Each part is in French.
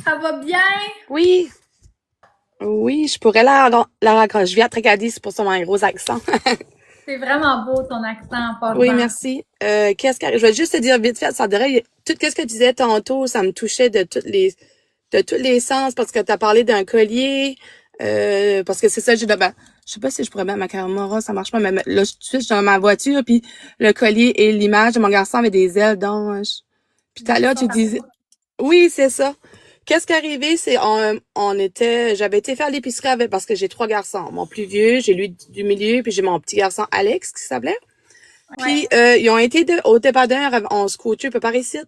Ça va bien? Oui, oui, je pourrais la raconter. Je viens à Tracadie, c'est pour ça mon gros accent. C'est vraiment beau ton accent en Oui, passant. merci. Je vais juste te dire vite fait, ça dirait, tout ce que tu disais tantôt, ça me touchait de tous les sens parce que tu as parlé d'un collier, parce que c'est ça, je sais pas si je pourrais mettre ma caméra, ça marche pas, mais là, tout de suite, je suis dans ma voiture, puis le collier et l'image de mon garçon avec des ailes d'ange. Puis tout à l'heure, Ça, tu ça fait disais, oui, c'est ça. Qu'est-ce qui est arrivé, c'est j'avais été faire l'épicerie avec parce que j'ai trois garçons. Mon plus vieux, j'ai lui du milieu, puis j'ai mon petit garçon Alex qui s'appelait. ouais. Puis ils ont été au dépanneur en scooter. Par ici,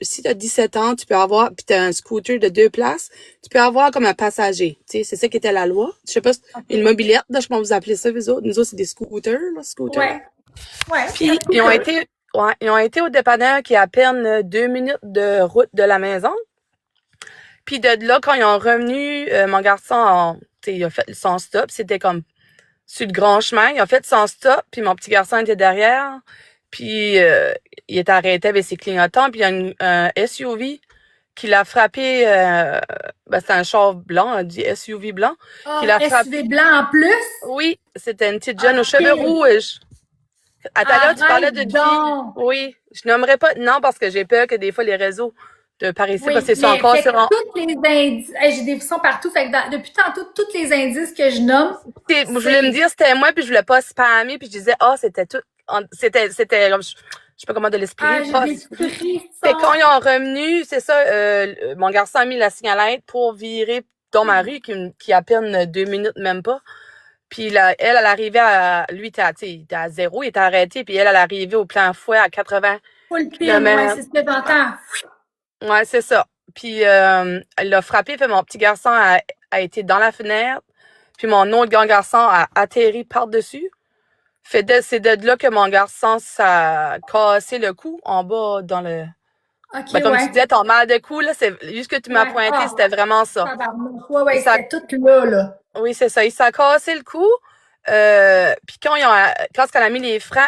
si t'as 17 ans, tu peux avoir, puis t'as un scooter de 2 places, tu peux avoir comme un passager. Tu sais, c'est ça qui était la loi. Je sais pas, une OK. mobilette, là, je pense que vous appelez ça, vous autres. Nous autres, c'est des scooters, là, scooter. Ouais. Ouais, un Puis scooter. ils ont été au dépanneur qui est à peine 2 minutes de route de la maison. Puis de là, quand ils ont revenu, mon garçon, il a fait son stop. C'était comme sur le grand chemin. Il a fait son stop, puis mon petit garçon était derrière. Puis il est arrêté avec ses clignotants. Puis il y a un SUV qui l'a frappé. C'était un char blanc, un dit SUV blanc, qui Ah, l'a frappé. SUV blanc en plus? Oui, c'était une petite jeune aux cheveux OK. rouges. À tout à l'heure, tu parlais Arrête d'une fille. donc. Oui, je nommerai pas. Non, parce que j'ai peur que des fois les réseaux de par ici, parce Oui, que c'est mais encore fait que sur. toutes les indices, hey, j'ai des frissons partout, fait que depuis tantôt, tous les indices que je nomme, Je voulais me c'est, dire c'était moi, puis je voulais pas spammer, puis je disais, ah, c'était tout. C'était, comme, je sais pas comment de l'expliquer. j'ai Ah, des c'est quand frissons. ils ont revenu, c'est ça, mon garçon a mis la signalette pour virer dans ma rue, qui a à peine 2 minutes, même pas. Puis là, elle arrivait lui, il était à zéro, il était arrêté, puis elle arrivait au plein fouet à 80 Full pin, ouais, km. c'est ce que j'entends. Ouais, c'est ça. Puis elle l'a frappé, fait mon petit garçon a été dans la fenêtre, puis mon autre grand garçon a atterri par-dessus. C'est de là que mon garçon s'est cassé le cou en bas dans le. OK, Ben, comme tu ouais. disais, ton mal de cou, là, c'est juste que tu m'as Ouais. pointé, Ah, c'était vraiment ça. tabarnouche. Ouais, Il ouais, s'est, c'était tout là, là. oui, c'est ça. Il s'est cassé le cou. Puis quand elle a mis les freins,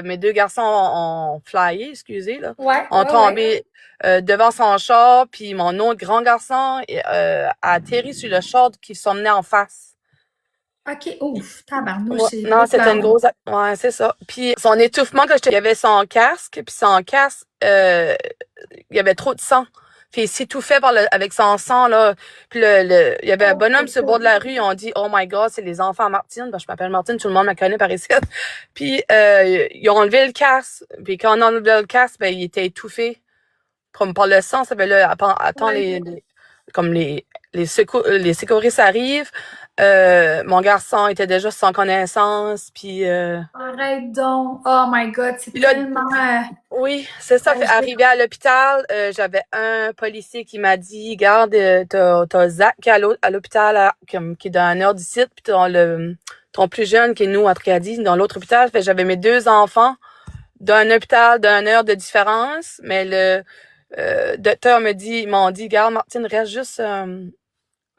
mes deux garçons ont flyé, excusez, là, Ouais, ont ouais, ouais. tombé devant son char, puis mon autre grand garçon a atterri sur le char qui s'emmenait en face. OK, ouf, tabarnouche, Ouais, c'est non, pas c'était clair. une grosse. Ouais, c'est ça. Puis son étouffement, il y avait son casque, puis son casque, il y avait trop de sang. Puis il s'étouffait avec son sang, là. Puis il y avait un Oh, bonhomme oh, sur le bord de oh. la rue, ils ont dit, oh my God, c'est les enfants à Martine. Ben, je m'appelle Martine, tout le monde me connaît par ici. Puis ils ont enlevé le casque. Puis quand on a enlevé le casque, ben, il était étouffé. Comme par le sang, ça fait là, attends Ouais. comme les secouristes arrivent. Mon garçon était déjà sans connaissance, Arrête donc. Oh my God, c'est puis là, tellement oui, c'est ça. Fait, tragique. arrivé à l'hôpital, j'avais un policier qui m'a dit, garde, t'as Zach qui est à l'hôpital, qui est dans un heure du site, puis ton plus jeune qui est nous à Tracadie, dans l'autre hôpital. Fait, j'avais mes deux enfants d'un hôpital d'une heure de différence, mais le docteur ils m'ont dit, garde, Martine, reste juste,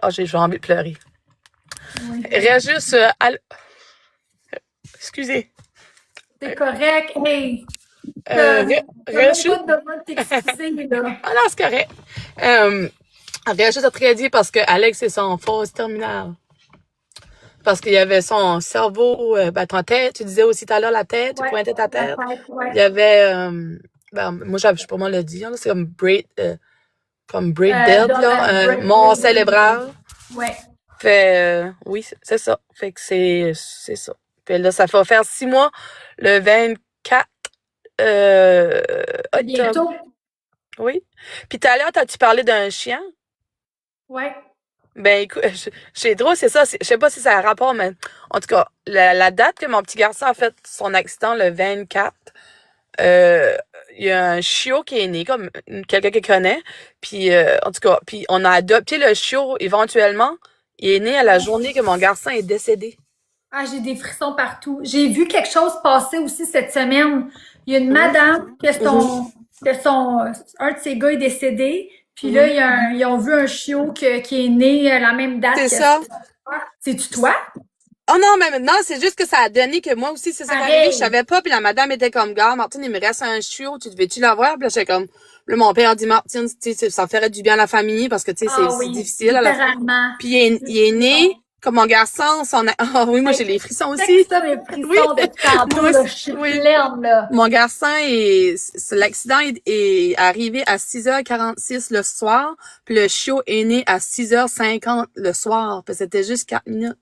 j'ai envie de pleurer. Oui. Reste juste, excusez. C'est correct. Hey, Euh, t'as même reste pas juste, besoin de t'excuser, là. ah non, c'est correct. Reste juste à Tracadie parce que Alex est son phase terminale. Parce qu'il y avait son cerveau, ton tête, tu disais aussi tout à l'heure la tête, tu Ouais, pointais ta la tête. tête, Il ouais. y avait, moi, je sais pas comment le dire, là, c'est comme brain dead, là, mort Brain, cérébrale. ouais. Fait, oui, c'est ça. Fait que c'est ça. Puis là, ça va faire 6 mois, le 24 euh, C'est octobre. bientôt. Oui. Puis tout à l'heure, t'as-tu parlé d'un chien? Ouais. Ben, écoute, c'est drôle, c'est ça. Je sais pas si ça a un rapport, mais en tout cas, la date que mon petit garçon a fait son accident, le 24, euh, il y a un chiot qui est né, comme quelqu'un qui connaît. Puis, en tout cas, puis on a adopté le chiot éventuellement. Il est né à la journée que mon garçon est décédé. Ah, j'ai des frissons partout. J'ai vu quelque chose passer aussi cette semaine. Il y a une Mhm, madame mhm, un de ses gars est décédé. Puis là, mhm. ils ont vu un chiot qui est né à la même date C'est que ça. ça. C'est-tu toi? Oh non, mais maintenant, c'est juste que ça a donné que moi aussi, c'est ça qui est arrivé. Je Pareil. savais pas, puis la madame était comme, gars, Martine, il me reste un chiot, tu devais-tu l'avoir? Puis là, j'étais comme, Là, mon père a dit, Martine, tu sais, ça ferait du bien à la famille parce que, tu sais, Ah c'est oui, difficile à la fin. littéralement. Puis il est né, comme mon garçon, ah oui, moi, j'ai les frissons C'est que aussi. ça, mes Oui, frissons depuis tantôt, moi là, aussi, je suis oui. pleine, là. Mon garçon l'accident est arrivé à 6h46 le soir, puis le chiot est né à 6h50 le soir, puis c'était juste 4 minutes.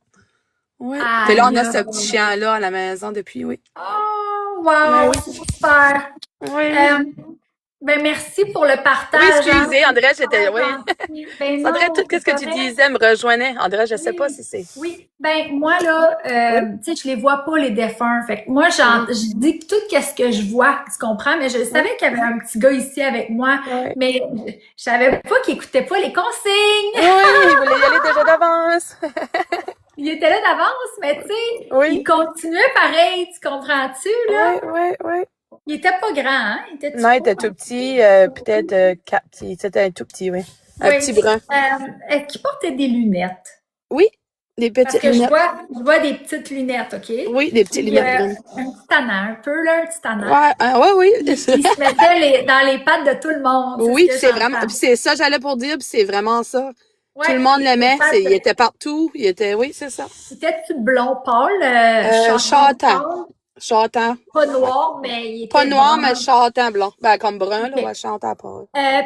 Oui. Puis là, on Aïe, a ce petit chien-là à la maison depuis, oui. oh, Mais wow, oui. c'est super. Oui. Ben, merci pour le Oui, partage, hein. excusez, André, j'étais, Super oui. gentil. Ben André, tout non, ce c'est que tu correct. disais me rejoignait. André, je sais pas Oui, si c'est. oui. Ben moi là, Oui. tu sais, je les vois pas les défunts. Fait que moi, je dis tout qu'est-ce que je vois, tu comprends? Mais je Oui. savais qu'il y avait un petit gars ici avec moi, Oui. mais je savais pas qu'il écoutait pas les consignes. Oui, il voulait y aller déjà d'avance. Il était là d'avance, mais tu sais, il Oui. continuait pareil, tu comprends-tu là? Oui. Il était pas grand, hein? Il était Non, il tout était beau, tout hein? petit, peut-être c'était un tout petit, oui. Un Oui. petit brun. Est-ce qu'il portait des lunettes? Oui, des Parce petites que lunettes. je vois des petites lunettes, OK? Oui, des petites Puis lunettes brunes. un petit tannant, un peu là, un petit tannant. Ouais, oui. Il se mettait dans les pattes de tout le monde, c'est ce Oui, puis que c'est vraiment, j'entends. puis c'est ça j'allais pour dire, puis c'est vraiment ça. Tout le Ouais, monde les l'aimait, pattes il était partout, oui, c'est ça. était-tu blond pâle, châtain Châtain, pâle, châtain. pas Ouais. noir, mais il Pas était noir, mais brun. châtain blanc. Ben, comme brun, là, OK. ouais, châtain pas.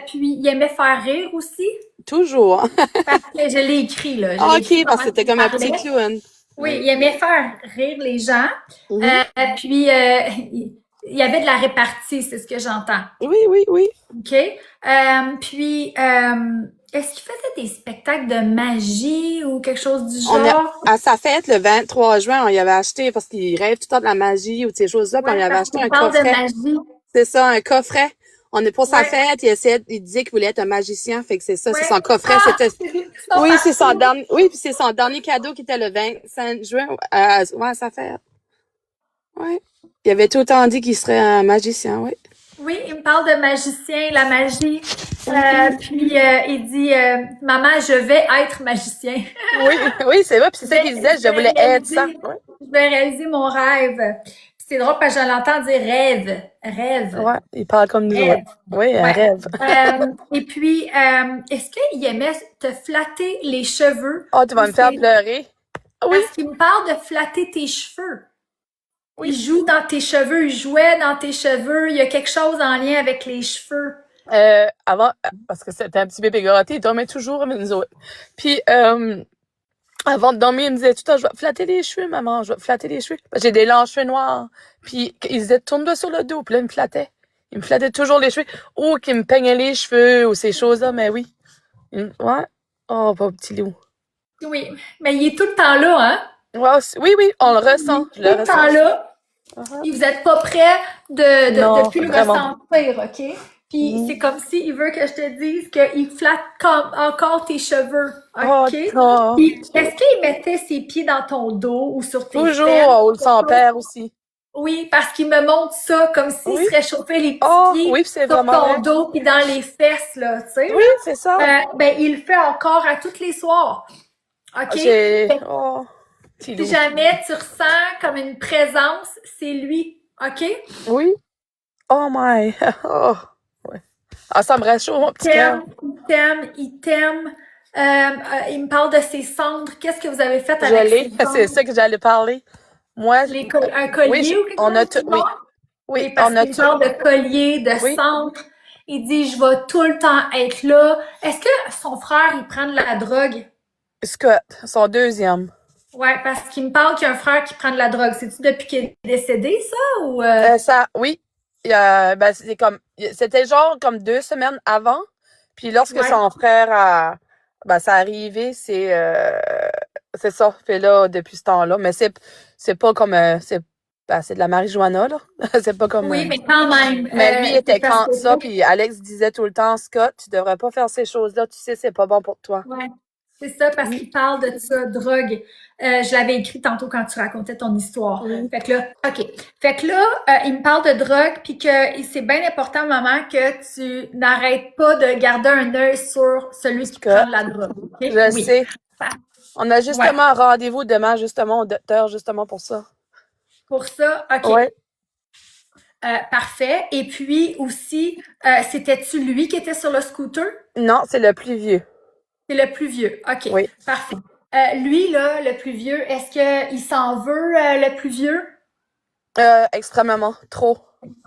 Puis il aimait faire rire aussi, Toujours. parce que je l'ai écrit, là. Je l'ai écrit OK, parce que pendant c'était qu'il comme un petit parlait. clown. Oui, Oui. il aimait faire rire les gens. Mhm. Puis il y avait de la répartie, c'est ce que j'entends. Oui. OK? Puis, est-ce qu'il faisait des spectacles de magie ou quelque chose du genre? À sa fête, le 23 juin, on y avait acheté, parce qu'il rêve tout le temps de la magie ou de ces choses-là, puis on Ouais, y avait parce acheté qu'il un parle de coffret. magie. C'est ça, un coffret. On est pour sa Ouais, fête, il disait qu'il voulait être un magicien, fait que c'est ça, c'est ouais. son coffret, Ah! c'était, C'est des frissons oui, c'est son partout. dernier, oui, puis c'est son dernier cadeau qui était le 25 juin, ouais, à sa fête. Ouais. Il avait tout le temps dit qu'il serait un magicien, oui. Oui, il me parle de magicien, la magie. Mhm. Puis il dit Maman, je vais être magicien. Oui, c'est vrai, puis c'est Je ça qu'il disait, je je vais voulais être ça. réaliser, Ouais. je vais réaliser mon rêve. Puis c'est drôle parce que je l'entends dire rêve, rêve, Ouais, il parle comme nous autres. rêve. Oui, un Ouais. rêve. Et puis, est-ce qu'il aimait te flatter les cheveux Oh, tu ou vas me faire c'est pleurer. Oui, parce qu'il me parle de flatter tes cheveux. Il oui. joue dans tes cheveux, il jouait dans tes cheveux. Il y a quelque chose en lien avec les cheveux. Avant, parce que c'était un petit bébé gâté, il dormait toujours avec nous autres. Puis, avant de dormir, il me disait tout le temps, je vais te flatter les cheveux, maman, je vais te flatter les cheveux. Parce que j'ai des longs cheveux noirs. Puis, il disait, tourne-toi sur le dos. Puis là, il me flattait. Il me flattait toujours les cheveux. Ou qu'il me peignait les cheveux, ou ces choses-là, mais oui. Ouais. Oh, pauvre petit loup. Oui, mais il est tout le temps là, hein? Ouais, oui, on le Il est ressent. Je tout le le ressens temps aussi. là. Uh-huh. Et vous n'êtes pas prêt de Non, plus le vraiment. ressentir, OK? Puis Mhm. c'est comme s'il veut que je te dise qu'il flatte comme encore tes cheveux, Oh, OK? oh. Puis est-ce qu'il mettait ses pieds dans ton dos ou sur tes fesses? Toujours, ou Quelque son chose? père aussi. Oui, parce qu'il me montre ça comme s'il Oui. se réchauffait les petits Oh, pieds oui, c'est sur vraiment ton vrai. dos puis dans les fesses, là, tu sais, Oui, là. c'est ça. Ben, il le fait encore à tous les soirs, OK? Fait que Oh, petit si loup. jamais tu ressens comme une présence, c'est lui, OK? Oui. Oh my. Oh. Ouais. Ah, ça me rassure mon petit cœur. Il t'aime. Il me parle de ses cendres. Qu'est-ce que vous avez fait Je avec l'ai. ses C'est cendres? ça que j'allais parler. Moi, Un oui, collier ou quelque on a chose tout. du Oui, genre? oui, Oui, parce on a qu'il me tout. parle de collier, de Oui. cendres. Il dit, je vais tout le temps être là. Est-ce que son frère, il prend de la drogue? Scott, son deuxième. Ouais, parce qu'il me parle qu'il y a un frère qui prend de la drogue. C'est-tu depuis qu'il est décédé, ça? Ou, Ça, oui. Ben, c'était genre comme 2 semaines avant. Puis lorsque ouais. son frère ça arrivé, c'est ça, fait là depuis ce temps-là. Mais c'est pas comme, c'est de la marijuana, là. C'est pas comme, Oui, mais quand même. mais lui C'est était parce contre que ça. Puis Alex disait tout le temps, Scott, tu devrais pas faire ces choses-là. Tu sais, c'est pas bon pour toi. ouais, c'est ça, parce Oui, qu'il parle de ça, drogue. Je l'avais écrit tantôt quand tu racontais ton histoire. oui. Fait que là, OK. Fait que là, il me parle de drogue, puis que c'est bien important, maman, que tu n'arrêtes pas de garder un œil sur celui qui prend Scott, de la drogue. OK? je Oui. sais. On a Ouais. justement un rendez-vous demain, justement, au docteur, justement pour ça. Pour ça, OK. Ouais. Parfait. Et puis aussi, c'était-tu lui qui était sur le scooter? Non, c'est le plus vieux. C'est le plus vieux. OK, Oui. parfait. Lui, là, le plus vieux, est-ce qu'il s'en veut, le plus vieux? Extrêmement. Trop.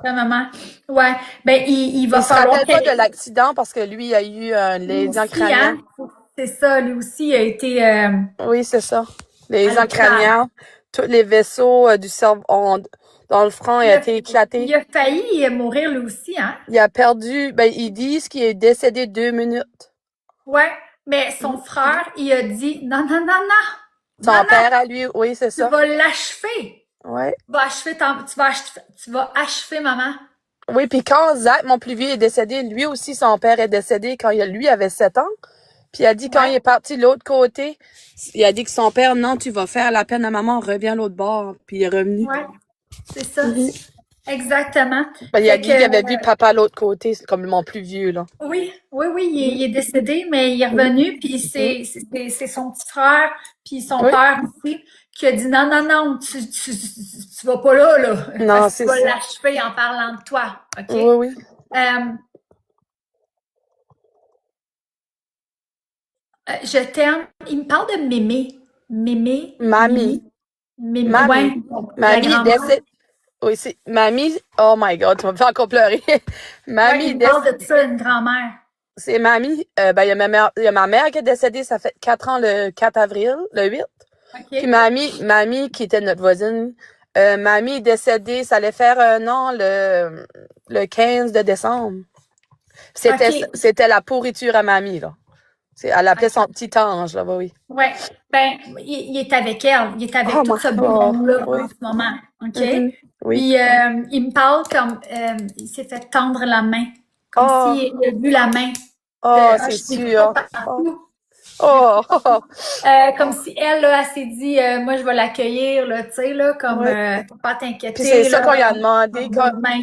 Ta maman? Ouais. Ben, il va Il se falloir rappelle pas qu'elle... de l'accident parce que lui a eu une Lui lésion aussi, crânienne. hein? C'est ça, lui aussi a été Oui, c'est ça. à Lésion l'hôpital. crânienne. Tous les vaisseaux du cerveau dans le front il Il a a, été il éclaté. a failli mourir lui aussi, hein? Il a perdu, ben, ils disent qu'il est décédé 2 minutes. Ouais. Mais son Mhm. frère, il a dit, non, non, non, non, non, Son non, père à lui, oui, c'est tu ça. vas l'achever. Ouais. Tu vas achever, maman. Oui, puis quand Zach, mon plus vieux, est décédé, lui aussi, son père est décédé quand lui avait 7 ans. Puis il a dit quand il Ouais. est parti de l'autre côté, il a dit que son père, non, tu vas faire la peine à maman, reviens à l'autre bord. Puis il est revenu. Ouais. C'est ça. Mhm. Exactement. Ben, il a Fait dit qu'il que, avait vu papa à l'autre côté, c'est comme mon plus vieux, là. oui, oui, oui, Mhm. il est décédé, mais il est Mhm. revenu, puis Mhm. c'est son petit frère, puis son Oui. père aussi, qui a dit non, non, non, tu vas pas là, là, Non, parce que tu c'est vas ça. l'achever en parlant de toi, OK? Oui, oui. Euh, je t'aime. Il me parle de Mémé. Mémé, Mamie. Mimi, Mémé, ouais, Mamie. la Mamie grand-mère. décédé. Oui, c'est mamie. Oh my God, tu vas me faire encore pleurer. Ouais, il Mamie me parle décédé. de ça, une grand-mère. C'est mamie. Ben, il y a ma mère qui est décédée, ça fait 4 ans le 4 avril, le 8. Puis OK? mamie qui était notre voisine, mamie est décédée, ça allait faire un an le 15 de décembre. OK. C'était la pourriture à mamie, là. Elle appelait son OK. petit ange, là, bah oui. Ouais. Ben, il est avec elle. Il est avec Oh, tout ce beau oh, monde-là oui. en ce moment. OK? Mhm. Oui. Puis, il me parle comme, il s'est fait tendre la main. Comme Oh, s'il avait vu la main. oh, c'est Je l'ai vu pas sûr. Oh, partout. Je l'ai vu oh, pas oh, partout. Comme oh. si elle, là, elle s'est dit, moi, je vais l'accueillir, là, tu sais, là, comme, Oui. faut pas Puis c'est t'inquiéter, ça là, qu'on lui a en demandé bonne main.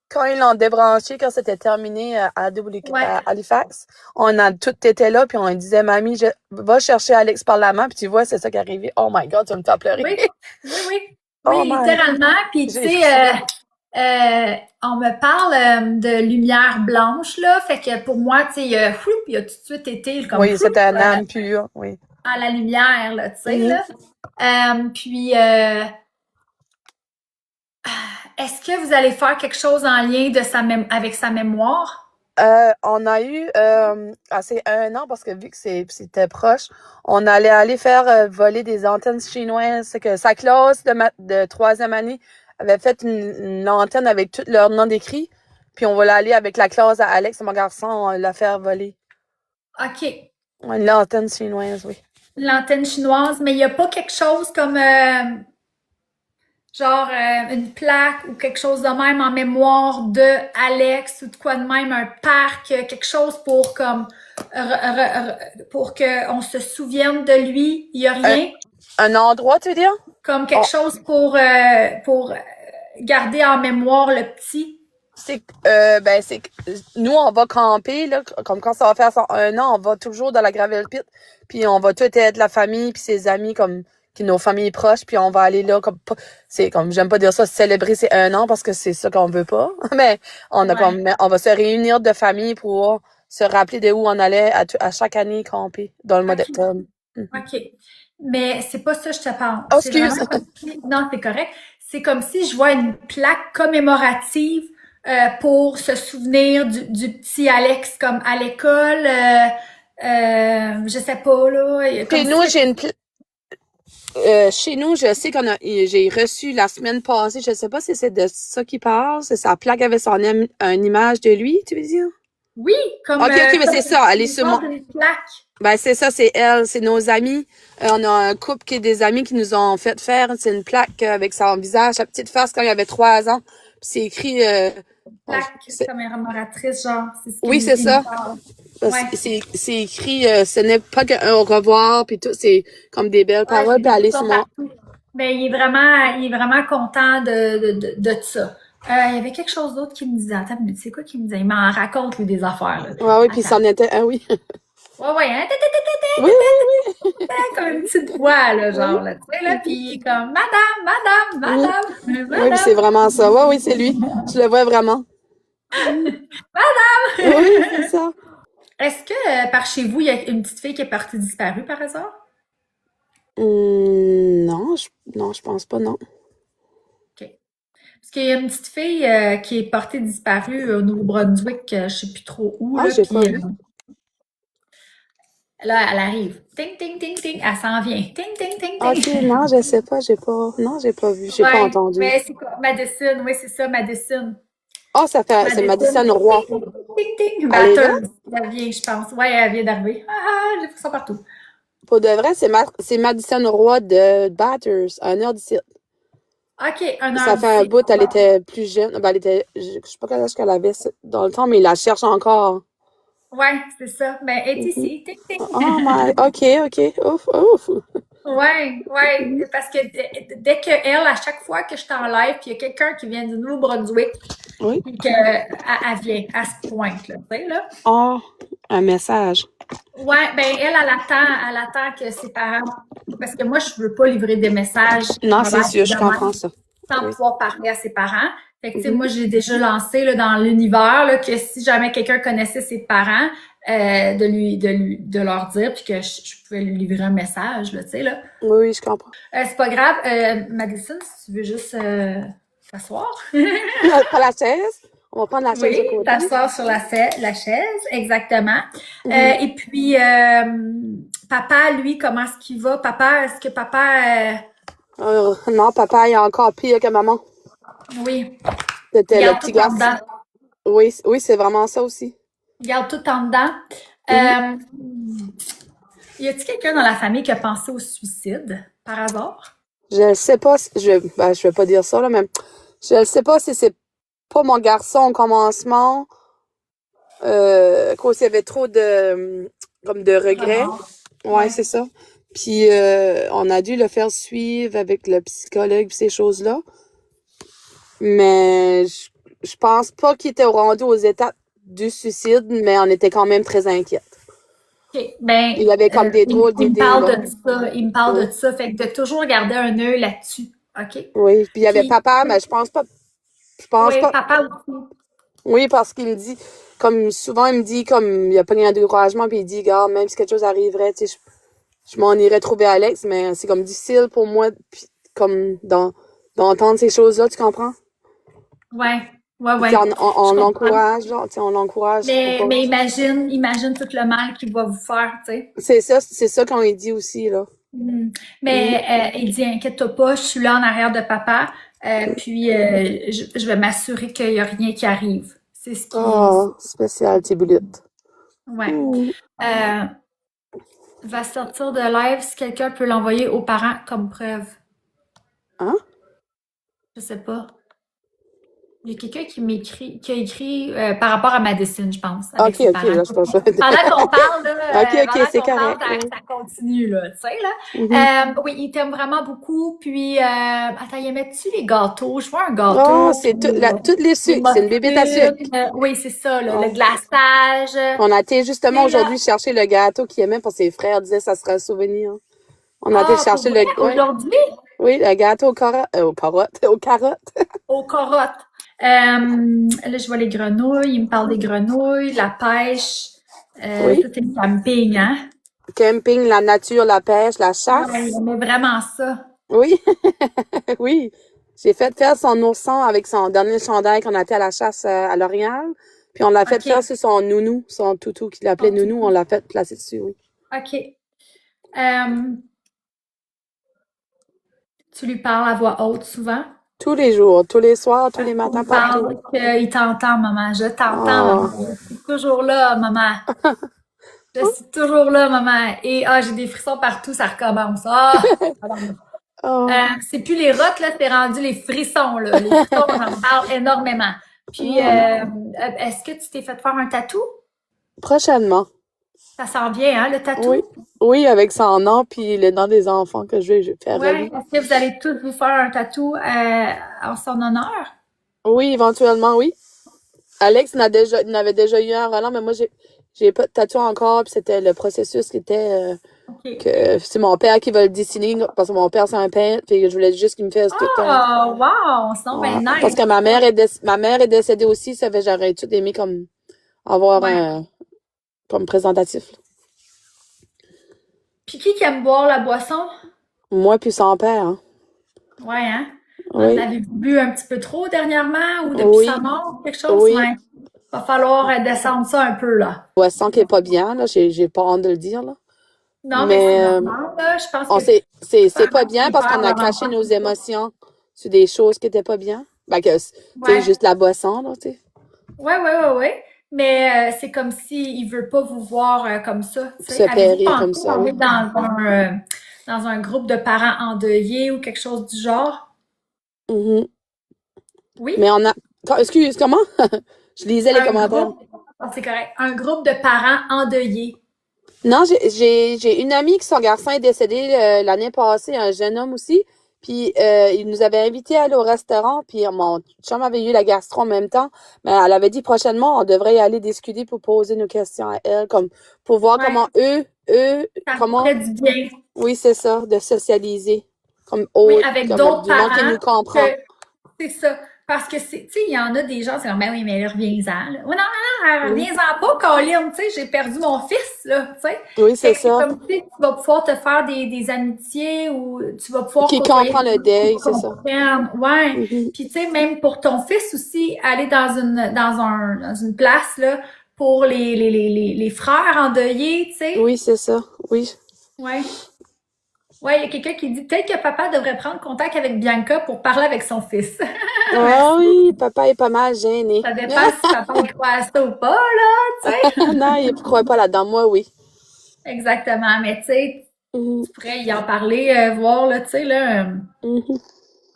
quand ils l'ont débranché, quand c'était terminé Ouais. à Halifax. On a tout été là, puis on disait, mamie, va chercher Alex par la main, puis tu vois, c'est ça qui est arrivé. Oh my God, tu vas me faire pleurer. Oui, oui, oui. Oh Oui, my God, littéralement. Puis, tu j'ai des sais, frissons. on me parle de lumière blanche, là. Fait que pour moi, tu sais, il a tout de suite été comme Oui, c'était un âme pure, oui. à la lumière, là, tu sais, Mhm. là. Puis, est-ce que vous allez faire quelque chose en lien de avec sa mémoire? On a eu, c'est un an, parce que vu que c'était proche, on allait aller faire voler des antennes chinoises. C'est que sa classe de troisième année avait fait une antenne avec tous leurs noms décrits. Puis on va aller avec la classe à Alex, mon garçon, on la faire voler. OK. Une antenne chinoise, oui. L'antenne chinoise, mais il n'y a pas quelque chose comme genre une plaque ou quelque chose de même en mémoire de Alex ou de quoi de même, un parc, quelque chose pour comme pour que on se souvienne de lui. Il y a Un, rien un endroit, tu veux dire? comme On- quelque chose pour garder en mémoire le petit. c'est que nous, on va camper, là, comme quand ça va faire un an, on va toujours dans la Gravel Pit, puis on va tout être la famille, puis ses amis, comme nos familles proches, puis on va aller là, c'est comme, j'aime pas dire ça, célébrer ces un an, parce que c'est ça qu'on veut pas, mais Ouais. on va se réunir de famille pour se rappeler de où on allait à chaque année camper, dans le mois OK. d'octobre. Mhm. OK. Mais c'est pas ça que je te parle. Oh, C'est vraiment excuse! comme si, non, c'est correct. C'est comme si je vois une plaque commémorative pour se souvenir du petit Alex, comme à l'école, je sais pas, là, Chez comme nous, si, chez nous, je sais j'ai reçu la semaine passée, je sais pas si c'est de ça qu'il parle, c'est sa plaque avait une image de lui, tu veux dire? oui, comme, Ok, ok, mais comme c'est ça, elle est sur l'histoire mon, d'une plaque. ben c'est ça, c'est elle, c'est nos amis. On a un couple qui est des amis qui nous ont fait faire, c'est une plaque avec son visage, sa petite face quand il avait 3 ans. Puis c'est écrit, Plaque commémoratrice, genre, c'est ce oui, qu'il c'est il me ça. parle. Parce Ouais. que c'est écrit, ce n'est pas qu'un au revoir, puis tout, c'est comme des belles Ouais, paroles, j'ai puis vu aller ça sur mon, partout. Mais il est vraiment content de ça. Il y avait quelque chose d'autre qui me disait. Attends, mais c'est quoi qu'il me disait? Il m'en raconte, lui, des affaires, là. ouais, oui, puis Attends. c'en était, ah oui. Ouais, hein? Oui, oui, Comme une petite voix, là, oui. genre, là, tu sais, là, puis comme, madame, madame, Oui, madame, oui, puis c'est madame, vraiment ça. Oui, oui, c'est lui. Je le vois vraiment. Mm. Oui, c'est madame. ça. Est-ce que par chez vous, il y a une petite fille qui est partie disparue par hasard? Non, non, je pense pas, non. OK. Parce qu'il y a une petite fille qui est portée disparue au Nouveau-Brunswick, je sais plus trop où, Ah, là, j'ai pas puis vu. là, elle arrive. Ting, ting, ting, ting, elle s'en vient. Ting, ting, ting, Ok, ting. non, je sais pas, non, j'ai pas vu, j'ai pas Ouais, entendu. mais c'est quoi? Madison, oui, c'est ça, Madison. Ah, c'est Madison, Madison ting, Roy. ting, ting, ting. Elle est là? Batteuse, elle vient, je pense. Ouais, elle vient d'arriver. Ah, j'ai fait ça partout. Pour de vrai, c'est Madison Roy de Batters, à 1 heure d'ici. OK, un Ça heure fait un d'ici. bout, elle était plus jeune. Ben, je sais pas quel âge qu'elle avait dans le temps, mais il la cherche encore. Ouais, c'est ça. Ben, elle est Mhm. ici. Ting, ting. Oh my, ok, ouf, ouf. Ouais, ouais, Mhm. parce que dès que elle, à chaque fois que je suis en live, puis il y a quelqu'un qui vient du Nouveau-Brunswick, Oui. puis elle vient, elle se pointe, là, tu sais, là. Oh, un message. Ouais, ben elle attend que ses parents, parce que moi, je veux pas livrer des messages en Non, c'est live sûr, je demain comprends ça. sans Oui. pouvoir parler à ses parents. Fait que, tu sais, Mhm. moi, j'ai déjà lancé là, dans l'univers là, que si jamais quelqu'un connaissait ses parents, de leur dire, puis que je pouvais lui livrer un message, là, tu sais, là. Oui, oui, je comprends. C'est pas grave. Madison, si tu veux juste t'asseoir. Pas la chaise. On va prendre la chaise Oui, de côté. t'asseoir sur la chaise, exactement. Mhm. Et puis, papa, lui, comment est-ce qu'il va? Papa, est-ce que papa, Non, papa, il est encore pire que maman. oui, il C'était le garde petit tout en garçon. dedans. Oui, oui, c'est vraiment ça aussi. Il garde tout en dedans. Mhm. Euh, y a-t-il quelqu'un dans la famille qui a pensé au suicide, par hasard? Je ne sais pas si, je vais pas dire ça, là, mais je ne sais pas si c'est pas mon garçon au commencement, qu'il y avait trop comme de regrets. Remords. Ouais, Ouais. c'est ça. Puis, on a dû le faire suivre avec le psychologue pis ces choses-là. Mais je pense pas qu'il était rendu aux étapes du suicide, mais on était quand même très inquiets. OK. Ben, Il avait comme des drôles il me d'idées, parle là. de ça. Il me parle Oui, de ça. Fait que de toujours garder un œil là-dessus. OK? oui. Puis il y avait Puis, papa, mais je pense oui, pas. papa aussi. Oui, parce qu'il me dit, comme souvent, il me dit, comme il n'y a pas rien de découragement, puis il dit, gars, même si quelque chose arriverait, tu sais, je m'en irais trouver Alex, mais c'est comme difficile pour moi, puis comme d'entendre ces choses-là, tu comprends? Ouais, ouais, Puis tu sais, ouais. Je on comprends. l'encourage, genre, tu sais, on l'encourage, faut pas. Mais imagine tout le mal qu'il va vous faire, tu sais. C'est ça qu'on lui dit aussi, là. Mm. Mhm. Mais il dit, inquiète-toi pas, je suis là en arrière de papa, puis je vais m'assurer qu'il n'y a rien qui arrive. C'est ce qui... Oh, spécial, Tibulut. Ouais. Mhm. Euh, va sortir de live si quelqu'un peut l'envoyer aux parents comme preuve. Hein? Je sais pas. Il y a quelqu'un qui a écrit par rapport à Madison, je pense, avec Ok, ses ok, parents. là, je pense. Pendant qu'on parle, là, Ok, ok, pendant c'est qu'on parle, correct. Oui. ça continue, là, tu sais, Mhm. là. Oui, il t'aime vraiment beaucoup. Puis, attends, il aimait-tu les gâteaux? Je vois un Oh, gâteau, c'est puis toutes les les sucres. C'est une bébête à sucre. muffins. Oui, c'est ça, là, le Oh. glaçage. On a été justement Et là, aujourd'hui chercher le gâteau qu'il aimait parce que ses frères disaient que ça serait un souvenir. On a été ah, pour chercher vrai, ouais, aujourd'hui, oui, le gâteau aux carottes, aux carottes. aux corottes. Là, je vois les grenouilles. Il me parle des grenouilles, la pêche. Oui. Ça, c'est le camping, hein? Camping, la nature, la pêche, la Ouais, chasse. il aimait vraiment ça. Oui, oui. J'ai fait faire son ourson avec son dernier chandail qu'on a été à la chasse à L'Oréal. Puis on l'a fait faire OK. sur son nounou, son toutou qu'il appelait En tout nounou. On l'a fait placer dessus, oui. OK. Euh, tu lui parles à voix haute souvent? Tous les jours, tous les soirs, tous les Tu matins, lui partout. parles qu'il t'entend, maman. Je t'entends, maman. Oh. Je suis toujours là, maman. Je suis toujours là, maman. Et j'ai des frissons partout, ça recommence. Oh. C'est plus les rottes, là, c'est rendu les frissons, là. Les frissons, j'en parle énormément. Puis, Oh. est-ce que tu t'es fait faire un tatou? Prochainement. Ça s'en vient, hein, le Oui. tatou? Oui, avec son nom puis le nom des enfants que je vais faire à Ouais. lui. Est-ce que vous allez tous vous faire un tatou en son honneur? Oui, éventuellement, oui. Alex il en avait déjà eu un Roland, mais moi, J'ai pas de tatou encore, puis c'était le processus qui était OK. que c'est mon père qui va le dessiner parce que mon père c'est un peintre, puis je voulais juste qu'il me fasse tout un. Oh, wow! C'est donc Ouais. ben Parce nice. que ma mère est décédée aussi, ça fait j'aurais tout aimé comme avoir Ouais. un comme présentatif. Là. Puis qui aime boire la boisson? Moi puis son père, hein. Ouais, hein? En Oui, avez-vous bu un petit peu trop dernièrement ou depuis sa oui, mort, quelque chose? oui. Ouais. Va falloir descendre ça un peu, là. Boisson qui est pas bien, là, j'ai pas honte de le dire, là. Non, mais c'est Mais normal, là. Je pense on que c'est pas parents bien qui parce qu'on perdent a leur caché enfant, nos c'est ça. émotions sur des choses qui étaient pas bien. Ben que, tu sais, Ouais. juste la boisson, là, tu sais. Ouais. Mais c'est comme si il veut pas vous voir comme ça, tu sais. Se Avez-vous périr pensé comme ça, aller oui. dans un groupe de parents endeuillés ou quelque chose du genre? Mhm. Oui? Mais on a, excuse, comment? Je lisais les Un commentaires. groupe, ah, c'est correct, un groupe de parents endeuillés. Non, j'ai une amie qui son garçon est décédé l'année passée, un jeune homme aussi. Puis il nous avait invités à aller au restaurant. Puis mon chum avait eu la gastro en même temps. Mais elle avait dit prochainement, on devrait y aller discuter pour poser nos questions à elle, comme pour voir Ouais, comment ça comment, ferait du bien. oui, c'est ça, de socialiser, comme Oui, autre, avec comme d'autres du monde qui parents nous comprend. que c'est ça. Parce que c'est, tu sais, il y en a des gens, c'est comme, ben oui, mais là, reviens-en, là. Ouais, non, Oui, reviens-en pas, Colin, tu sais, j'ai perdu mon fils, là, tu sais. oui, c'est Fait que c'est ça. comme, tu sais, tu vas pouvoir te faire des amitiés ou tu vas pouvoir Qui côtoyer comprend des le gens qui deuil, c'est ça. comprennent. Ouais. Mhm. Puis, tu sais, même pour ton fils aussi, aller dans une place, là, pour les frères endeuillés, tu sais. Oui, c'est ça. Oui. Ouais. Ouais, il y a quelqu'un qui dit peut-être que papa devrait prendre contact avec Bianca pour parler avec son fils. Ah Merci. oui, papa est pas mal gêné. Ça dépend si papa y croit à ça ou pas, là, tu sais. Non, il ne croit pas là-dedans. Moi, oui. Exactement. Mais tu sais, Mhm, tu pourrais y en parler, voir, là, tu sais, là, mhm.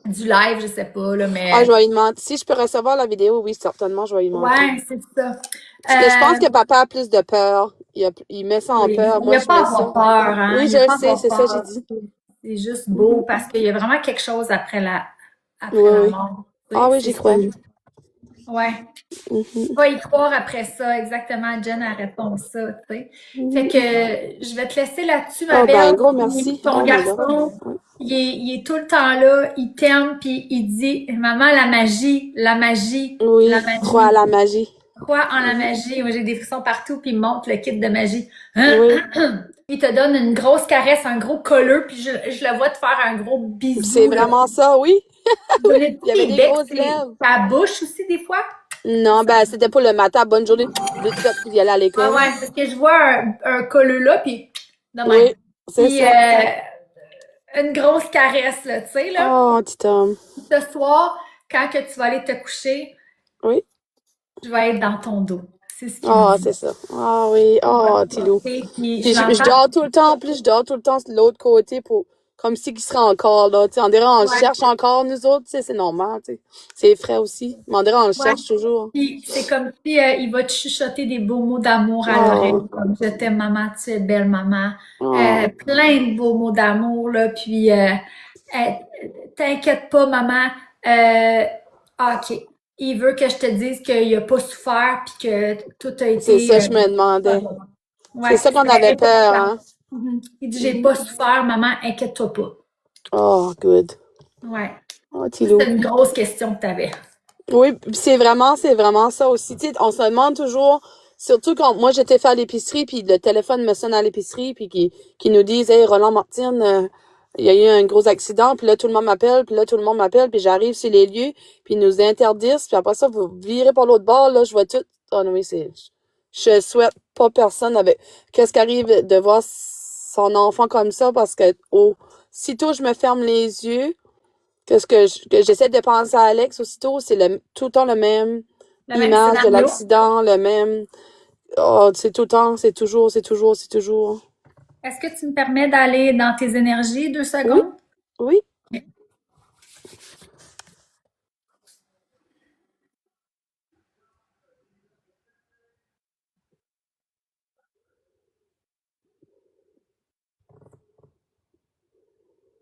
du live, je sais pas, là, Ah, je mais vais lui demander. Si je peux recevoir la vidéo, oui, certainement, je vais lui demander. ouais, c'est ça. Parce que je pense que papa a plus de peur. Il met ça en Oui, peur. il n'y Moi, a je pas mets à avoir ça. peur, hein. Oui, Il je n'y a le pas à sais, avoir c'est ça que j'ai peur. dit. C'est juste beau Mhm. parce qu'il y a vraiment quelque chose Oui, après la oui. mort. Tu Ah sais, oui, c'est j'y ça. crois. Ouais. Mhm, Pas y croire après ça, exactement. Jen a répondu ça, tu sais. Fait mhm. que je vais te laisser là-dessus, ma Oh, ben, belle. gros Puis merci. ton Oh my God. garçon, Oui. il est tout le temps là, il t'aime, puis il dit, maman, la Oui, crois à magie. la magie. Crois en la Mhm. magie. Moi, j'ai des frissons partout, puis il me montre le kit de magie. Hein? Oui, Il te donne une grosse caresse, un gros colleux, puis je le vois te faire un gros c'est bisou, là. vraiment ça, oui. Donner Il y avait tes des becs, grosses lèvres. ta bouche aussi, des fois. Non, Ça ben, c'était pour le matin. Bonne journée. Vite fait, puis y aller à ah l'école. ouais, parce que je vois un colleux là, puis de même. Oui, c'est Puis ça. une grosse caresse, là, tu sais, là. Oh, petit homme. Ce soir, quand que tu vas aller te coucher, Oui. je vais être dans ton dos. C'est ce qu'il me Oh, dit. c'est ça. Ah oui. Je vais Oh, te Tilou. porter, puis Puis je je l'entends. dors tout le temps. En plus, je dors tout le temps de l'autre côté pour, comme si qu'il serait encore là. Tu sais, on dirait on Ouais, cherche encore, nous autres. Tu sais, c'est normal, tu sais. C'est frais aussi. Mais on dirait on le ouais. cherche toujours. Puis c'est comme si il va te chuchoter des beaux mots d'amour à l'oreille, Oh, comme je t'aime maman, tu es belle maman. oh. Plein de beaux mots d'amour, là. Puis euh, t'inquiète pas, maman. Euh, OK. Il veut que je te dise qu'il a pas souffert puis que tout a C'est ça, été je me demandais. C'est ouais, ça qu'on c'était avait peur, important. hein? Mhm. Il dit j'ai Mhm. pas souffert, maman, inquiète-toi pas. Oh, good. Ouais. Oh, Ça, Tilou. c'était une grosse question que tu avais. Oui, puis c'est vraiment ça aussi. Tu sais, on se demande toujours, surtout quand moi j'étais faire l'épicerie, puis le téléphone me sonne à l'épicerie, puis qui nous disent, hey, Roland Martine, il y a eu un gros accident, puis là tout le monde m'appelle, puis là tout le monde m'appelle, puis j'arrive sur les lieux, puis ils nous interdisent, puis après ça vous virez par l'autre bord, là je vois tout. Oh non, oui, je souhaite pas personne avec qu'est-ce qui arrive de voir son enfant comme ça, parce que aussitôt je me ferme les yeux. Que j'essaie de penser à Alex aussitôt, c'est tout le temps le même Le même image de scénario. l'accident, le même. Oh, c'est tout le temps, c'est toujours. Est-ce que tu me permets d'aller dans tes énergies 2 secondes? Oui, oui,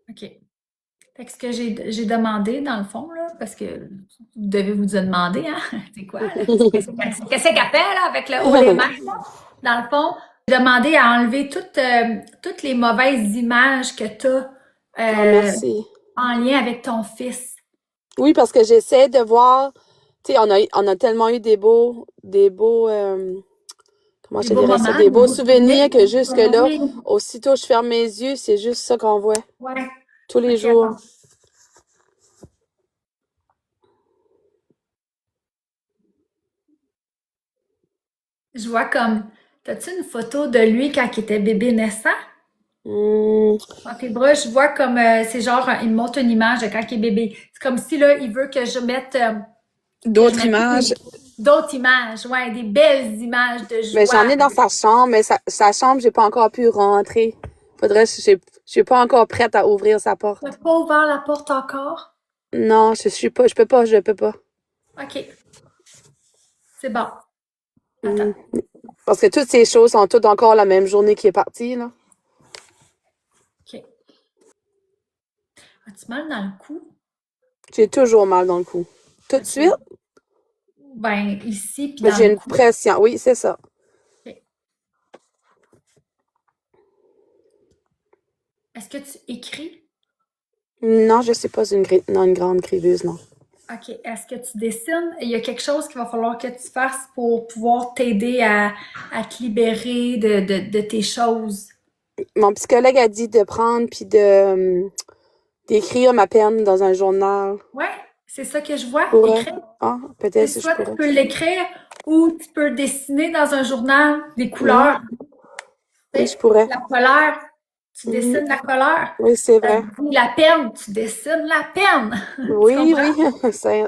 OK. Fait que ce que j'ai demandé, dans le fond, là, parce que vous devez vous demander, hein, c'est quoi, là? Qu'est-ce qu'elle fait, là, avec le haut les mains, là? Dans le fond, j'ai demandé à enlever toutes les mauvaises images que tu Ah, as merci. en lien avec ton fils. Oui, parce que j'essaie de voir, tu sais, on a tellement eu comment je Des te beaux dirais ça, moments, des des beaux beaux souvenirs. souvenirs que jusque-là, Oui, aussitôt je ferme mes yeux, c'est juste ça qu'on voit ouais. tous les OK, jours. attends. Je vois comme, t'as-tu une photo de lui quand il était bébé naissant? Hmm, Dans tes bras, je vois comme, c'est genre, il me montre une image de quand il est bébé. C'est comme si, là, il veut que je D'autres mette images. d'autres images, ouais, des belles images de Mais j'en joie. ai dans sa chambre, mais sa chambre, j'ai pas encore pu rentrer. Je suis pas encore prête à ouvrir sa T'as porte. pas ouvert la porte encore? Non, je peux pas. OK, c'est bon. Attends. Hmm. Parce que toutes ces choses sont toutes encore la même journée qui est partie, là. OK. As-tu mal dans le cou? J'ai toujours mal dans le cou. Tout de suite, OK. Ben, ici, puis mais dans j'ai le une cou. pression. Oui, c'est ça. OK. Est-ce que tu écris? Non, je suis pas non, une grande criveuse, non. OK. Est-ce que tu dessines? Il y a quelque chose qu'il va falloir que tu fasses pour pouvoir t'aider à te libérer de tes choses. Mon psychologue a dit de prendre puis d'écrire ma peine dans un journal. Ouais, c'est ça que je vois, Pourrais. écrire. Ah, C'est peut-être si je soit tu pourrais. peux l'écrire ou tu peux dessiner dans un journal des Mhm. couleurs. Tu Oui, je sais, pourrais. la colère, tu Mhm. dessines la colère. Oui, c'est Ça te vrai. dit la peine, tu dessines la peine. Tu Oui, comprends? oui.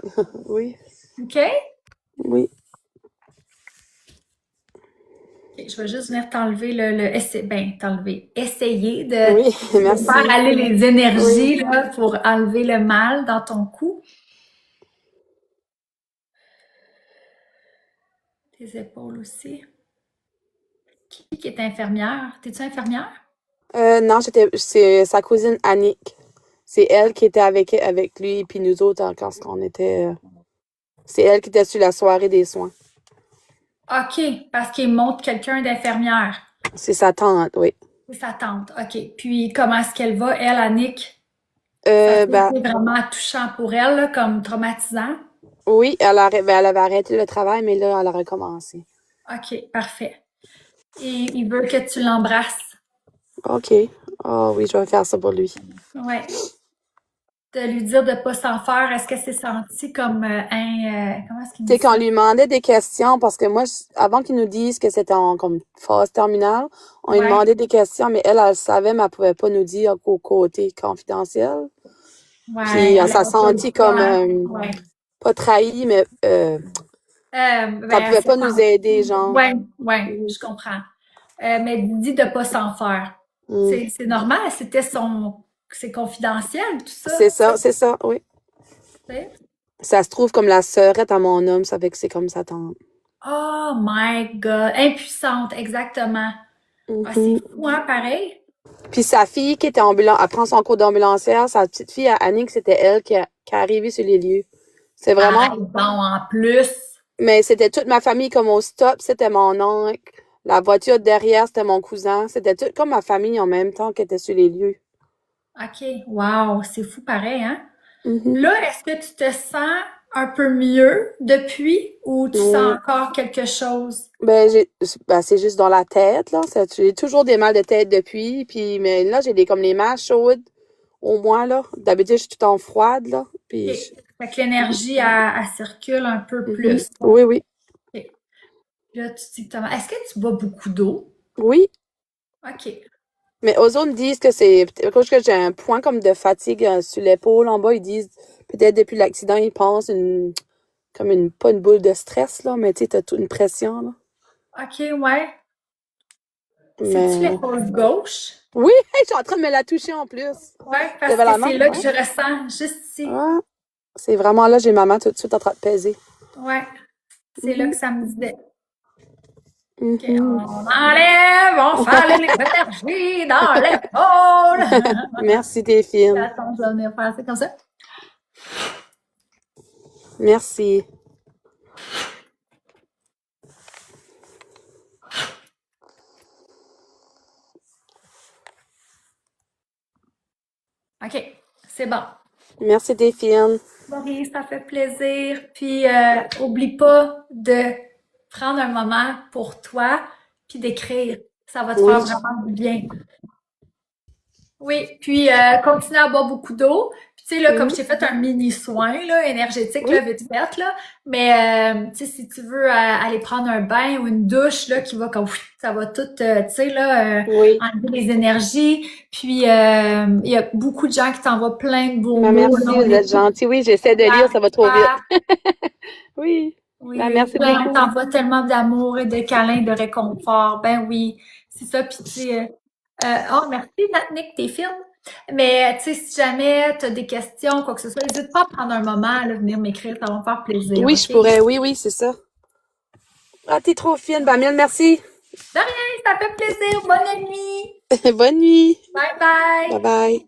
Oui, OK? oui, OK, je vais juste venir t'enlever essayer oui. de faire Merci. aller les Oui. énergies là, pour enlever le mal dans ton cou. Tes épaules aussi. Qui est infirmière? T'es-tu infirmière? Non, c'est sa cousine Annick. C'est elle qui était avec lui, puis nous autres, quand on était. C'est elle qui était sur la soirée des soins. OK, parce qu'il montre quelqu'un d'infirmière. C'est sa tante, oui. C'est sa tante. OK. Puis comment est-ce qu'elle va, elle, Annick? Ça a Ben, été vraiment touchant pour elle, là, comme traumatisant. oui, elle avait arrêté le travail, mais là, elle a recommencé. OK, parfait. Et il veut que tu l'embrasses. OK. Ah oui, je vais faire ça pour lui. Ouais. De lui dire de pas s'en faire. Est-ce que c'est senti comme comment est-ce qu'il Tu dit sais, qu'on ça? lui demandait des questions, parce que moi, avant qu'il nous dise que c'était en comme phase terminale, on lui Ouais. demandait des questions, mais elle savait, mais elle pouvait pas nous dire qu'au côté confidentiel. Ouais. Puis Elle ça avait pas le sentit comme choix. Ouais. pas trahi, mais qu'elle Ben, pouvait c'est pas pas. nous aider, genre. Ouais, ouais, Mhm. je comprends. Mais dis de pas s'en faire. Mm. C'est normal, c'est confidentiel, tout ça. C'est ça, oui. Tu sais. Ça se trouve comme la sœurette à mon homme, ça fait que c'est comme sa tante. Oh my God. Impuissante, exactement. Ah, c'est Mhm. fou, hein, pareil. Puis sa fille qui était elle prend son cours d'ambulancière, sa petite fille à Annick, c'était elle qui est arrivée sur les lieux. C'est vraiment, Arrête bon, en plus. mais c'était toute ma famille comme au stop, c'était mon oncle. La voiture derrière, c'était mon cousin. C'était tout comme ma famille en même temps qui était sur les lieux. OK. Wow, c'est fou, pareil, hein? Mhm. Là, est-ce que tu te sens un peu mieux depuis ou tu sens Oui. encore quelque chose? Ben, c'est juste dans la tête, là. J'ai toujours des mal de tête depuis, puis, mais là, comme les mains chaudes, au moins, là. D'habitude, je suis tout en froide, là. OK. Puis, Fait que l'énergie, elle circule un peu mhm. plus. Oui, oui. OK. Là, tu dis que est-ce que tu bois beaucoup d'eau? Oui. OK. Mais eux autres me disent que c'est, parce que j'ai un point comme de fatigue sur l'épaule en bas, ils disent, peut-être depuis l'accident, ils pensent pas une boule de stress, là, mais tu sais, t'as toute une pression, là. OK, ouais. C'est-tu Mais, l'épaule gauche? oui, hey, je suis en train de me la toucher en plus. Ouais, parce T'avais que la main? c'est là que Ouais. je ressens, juste ici. Ah, c'est vraiment là, j'ai ma main tout de suite en train de peser. Ouais, c'est là Mhm. que ça me disait. OK, on fait l'énergie dans l'épaule. Merci, Delphine. Attends, je vais venir faire ça comme ça. Merci. OK, c'est bon. Merci, Delphine. Maurice, ça fait plaisir. Puis, oublie pas de prendre un moment pour toi, puis d'écrire. Ça va te Oui. faire vraiment du bien. Oui, puis continue à boire beaucoup d'eau. Puis tu sais, là, comme je t'ai fait un mini soin là, énergétique, Oui. là, vite fait, là. Mais tu sais, si tu veux aller prendre un bain ou une douche, là, qui va comme ça va tout, tu sais, là, Oui. enlever les énergies. Puis il y a beaucoup de gens qui t'envoient plein de beaux Ben, mots. merci, Là, on vous est êtes gentils. Oui, j'essaie de lire, ça va trop vite. Oui. Ben, oui, merci plein, beaucoup. t'envoies tellement d'amour et de câlins, de réconfort. Ben oui, c'est ça. Puis tu sais, oh, merci, Nick, tes films. Mais tu sais, si jamais tu as des questions, quoi que ce soit, n'hésite pas à prendre un moment, là, venir m'écrire, ça va me faire plaisir, Oui, OK? je pourrais. Oui, oui, c'est ça. Ah, t'es trop fine. Ben, mille merci. De rien, ça fait plaisir. Bonne nuit. Bonne nuit. Bye bye. Bye bye.